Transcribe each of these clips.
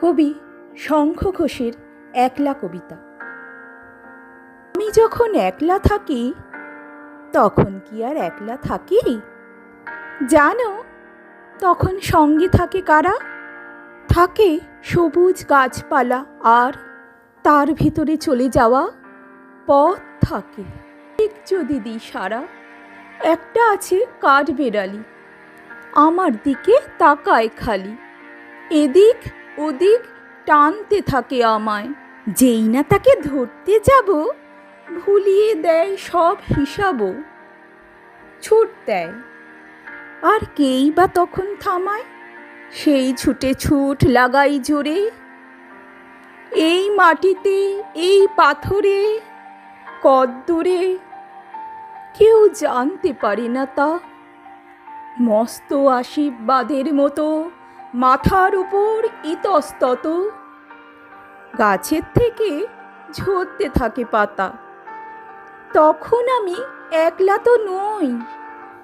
কবি শঙ্খ ঘোষের একলা কবিতা। আমি যখন একলা থাকি তখন কি আর একলা থাকি? জানো, তখন সঙ্গে থাকে কারা? থাকে সবুজ গাছপালা, আর তার ভিতরে চলে যাওয়া পথ থাকে। ঠিক যদি দিই সারা, একটা আছে কাঠবেড়ালি, আমার দিকে তাকায় খালি, এদিক ওদিক টানতে থাকে আমায়। যেই না তাকে ধরতে যাব, ভুলিয়ে দেয় সব হিসাবও, ছুট দেয়। আর কেই বা তখন থামায়? সেই ছুটে ছুট লাগাই জোরে, এই মাটিতে এই পাথরে কদ্দূরে কেউ জানতে পারে না তা। মস্ত আশীর্বাদের মতো মাথার উপর ইতস্তত, গাছের থেকে ঝরতে থাকে পাতা। তখন আমি একলা তো নই,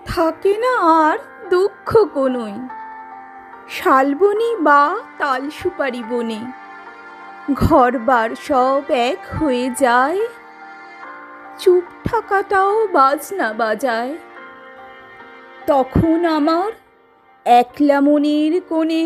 থাকে না আর দুঃখ কোনোই। শালবনি বা তাল সুপারি বনে ঘরবার সব এক হয়ে যায়, চুপ থাকাটাও বাজনা বাজায়। তখন আমার একলা মনের কোণে